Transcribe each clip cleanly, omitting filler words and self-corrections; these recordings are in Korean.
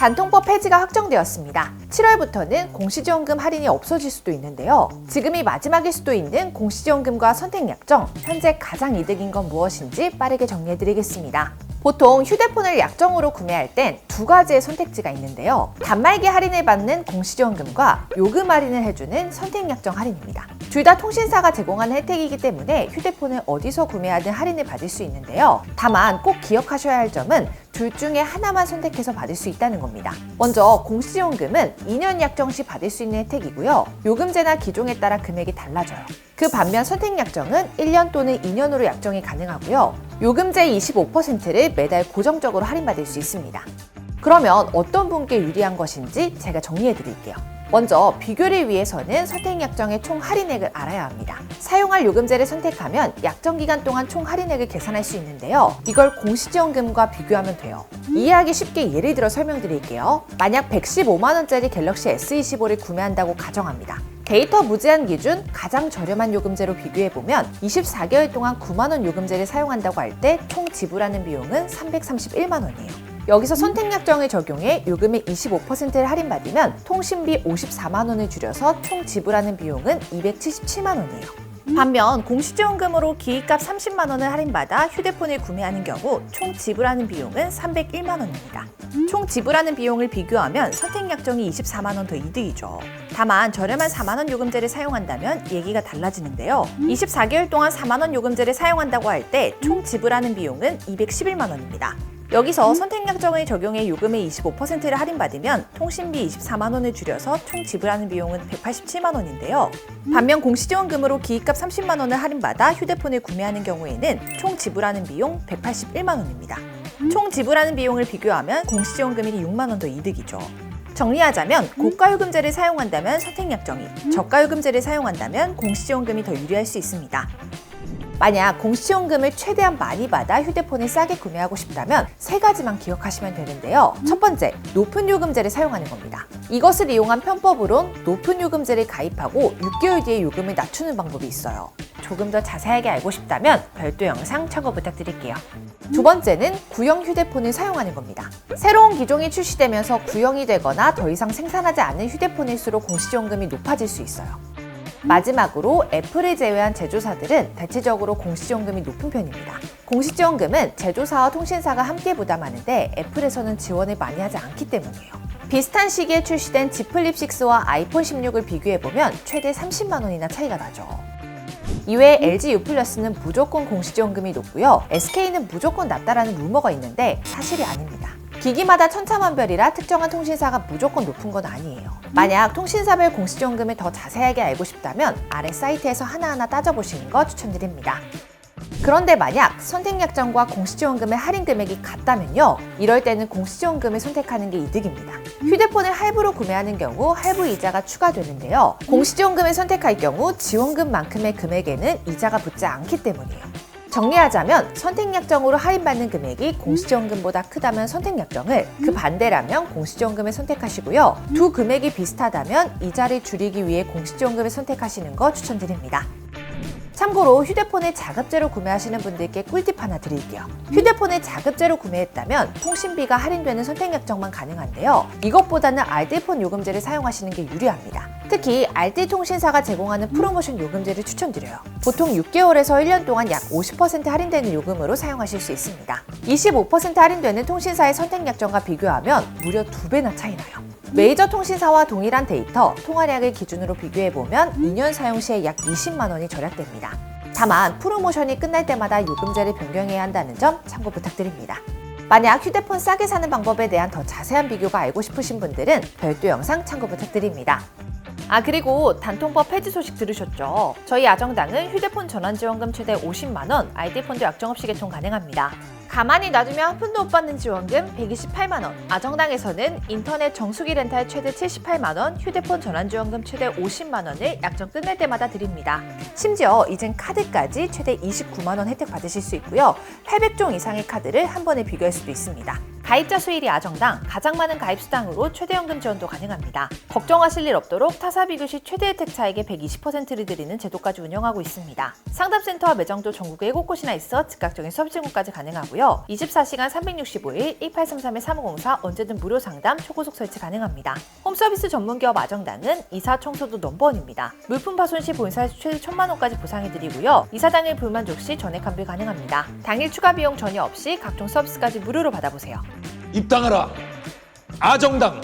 단통법 폐지가 확정되었습니다. 7월부터는 공시지원금 할인이 없어질 수도 있는데요. 지금이 마지막일 수도 있는 공시지원금과 선택약정, 현재 가장 이득인 건 무엇인지 빠르게 정리해드리겠습니다. 보통 휴대폰을 약정으로 구매할 땐 두 가지의 선택지가 있는데요. 단말기 할인을 받는 공시지원금과 요금 할인을 해주는 선택약정 할인입니다. 둘 다 통신사가 제공하는 혜택이기 때문에 휴대폰을 어디서 구매하든 할인을 받을 수 있는데요. 다만 꼭 기억하셔야 할 점은 둘 중에 하나만 선택해서 받을 수 있다는 겁니다. 먼저 공시지원금은 2년 약정 시 받을 수 있는 혜택이고요. 요금제나 기종에 따라 금액이 달라져요. 그 반면 선택약정은 1년 또는 2년으로 약정이 가능하고요. 요금제 25%를 매달 고정적으로 할인받을 수 있습니다. 그러면 어떤 분께 유리한 것인지 제가 정리해 드릴게요. 먼저 비교를 위해서는 선택약정의 총 할인액을 알아야 합니다. 사용할 요금제를 선택하면 약정 기간 동안 총 할인액을 계산할 수 있는데요. 이걸 공시지원금과 비교하면 돼요. 이해하기 쉽게 예를 들어 설명드릴게요. 만약 115만 원짜리 갤럭시 S25를 구매한다고 가정합니다. 데이터 무제한 기준 가장 저렴한 요금제로 비교해보면 24개월 동안 9만 원 요금제를 사용한다고 할 때 총 지불하는 비용은 331만 원이에요. 여기서 선택약정을 적용해 요금의 25%를 할인받으면 통신비 54만 원을 줄여서 총 지불하는 비용은 277만 원이에요. 반면 공시지원금으로 기기값 30만 원을 할인받아 휴대폰을 구매하는 경우 총 지불하는 비용은 301만 원입니다. 총 지불하는 비용을 비교하면 선택약정이 24만 원 더 이득이죠. 다만 저렴한 4만 원 요금제를 사용한다면 얘기가 달라지는데요. 24개월 동안 4만 원 요금제를 사용한다고 할 때 총 지불하는 비용은 211만 원입니다. 여기서 선택약정을 적용해 요금의 25%를 할인받으면 통신비 24만 원을 줄여서 총 지불하는 비용은 187만 원인데요. 반면 공시지원금으로 기기값 30만 원을 할인받아 휴대폰을 구매하는 경우에는 총 지불하는 비용 181만 원입니다. 총 지불하는 비용을 비교하면 공시지원금이 6만 원 더 이득이죠. 정리하자면 고가요금제를 사용한다면 선택약정이, 저가요금제를 사용한다면 공시지원금이 더 유리할 수 있습니다. 만약 공시지원금을 최대한 많이 받아 휴대폰을 싸게 구매하고 싶다면 세 가지만 기억하시면 되는데요. 첫 번째, 높은 요금제를 사용하는 겁니다. 이것을 이용한 편법으론 높은 요금제를 가입하고 6개월 뒤에 요금을 낮추는 방법이 있어요. 조금 더 자세하게 알고 싶다면 별도 영상 참고 부탁드릴게요. 두 번째는 구형 휴대폰을 사용하는 겁니다. 새로운 기종이 출시되면서 구형이 되거나 더 이상 생산하지 않은 휴대폰일수록 공시지원금이 높아질 수 있어요. 마지막으로 애플을 제외한 제조사들은 대체적으로 공시지원금이 높은 편입니다. 공시지원금은 제조사와 통신사가 함께 부담하는데 애플에서는 지원을 많이 하지 않기 때문이에요. 비슷한 시기에 출시된 Z 플립 6와 아이폰 16을 비교해보면 최대 30만 원이나 차이가 나죠. 이외에 LG U+는 무조건 공시지원금이 높고요. SK는 무조건 낮다라는 루머가 있는데 사실이 아닙니다. 기기마다 천차만별이라 특정한 통신사가 무조건 높은 건 아니에요. 만약 통신사별 공시지원금을 더 자세하게 알고 싶다면 아래 사이트에서 하나하나 따져보시는 거 추천드립니다. 그런데 만약 선택약정과 공시지원금의 할인 금액이 같다면요. 이럴 때는 공시지원금을 선택하는 게 이득입니다. 휴대폰을 할부로 구매하는 경우 할부 이자가 추가되는데요. 공시지원금을 선택할 경우 지원금만큼의 금액에는 이자가 붙지 않기 때문이에요. 정리하자면 선택약정으로 할인받는 금액이 공시지원금보다 크다면 선택약정을, 그 반대라면 공시지원금을 선택하시고요. 두 금액이 비슷하다면 이자를 줄이기 위해 공시지원금을 선택하시는 거 추천드립니다. 참고로 휴대폰을 자급제로 구매하시는 분들께 꿀팁 하나 드릴게요. 휴대폰을 자급제로 구매했다면 통신비가 할인되는 선택약정만 가능한데요. 이것보다는 알뜰폰 요금제를 사용하시는 게 유리합니다. 특히 알뜰통신사가 제공하는 프로모션 요금제를 추천드려요. 보통 6개월에서 1년 동안 약 50% 할인되는 요금으로 사용하실 수 있습니다. 25% 할인되는 통신사의 선택약정과 비교하면 무려 2배나 차이 나요. 메이저 통신사와 동일한 데이터, 통화량을 기준으로 비교해보면 2년 사용 시에 약 20만 원이 절약됩니다. 다만 프로모션이 끝날 때마다 요금제를 변경해야 한다는 점 참고 부탁드립니다. 만약 휴대폰 싸게 사는 방법에 대한 더 자세한 비교가 알고 싶으신 분들은 별도 영상 참고 부탁드립니다. 그리고 단통법 폐지 소식 들으셨죠? 저희 아정당은 휴대폰 전환지원금 최대 50만 원, 아이디폰도 약정 없이 개통 가능합니다. 가만히 놔두면 한 푼도 못 받는 지원금 128만 원, 아정당에서는 인터넷 정수기 렌탈 최대 78만 원, 휴대폰 전환지원금 최대 50만 원을 약정 끝날 때마다 드립니다. 심지어 이젠 카드까지 최대 29만 원 혜택 받으실 수 있고요. 800종 이상의 카드를 한 번에 비교할 수도 있습니다. 가입자 수 1위 아정당, 가장 많은 가입 수당으로 최대 연금 지원도 가능합니다. 걱정하실 일 없도록 타사 비교 시 최대 혜택 차액의 120%를 드리는 제도까지 운영하고 있습니다. 상담센터와 매장도 전국에 7곳이나 있어 즉각적인 서비스 제공까지 가능하고요. 있고요. 24시간 365일 1833-3504 언제든 무료 상담, 초고속 설치 가능합니다. 홈서비스 전문기업 아정당은 이사 청소도 넘버원입니다. 물품 파손 시 본사에서 최대 1,000만 원까지 보상해드리고요. 이사 당일 불만족 시 전액 환불 가능합니다. 당일 추가 비용 전혀 없이 각종 서비스까지 무료로 받아보세요. 입당하라. 아정당.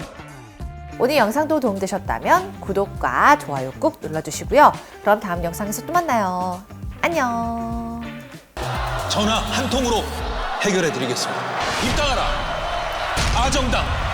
오늘 영상도 도움되셨다면 구독과 좋아요 꾹 눌러주시고요. 그럼 다음 영상에서 또 만나요. 안녕. 전화 한 통으로 해결해 드리겠습니다. 입당하라. 아정당.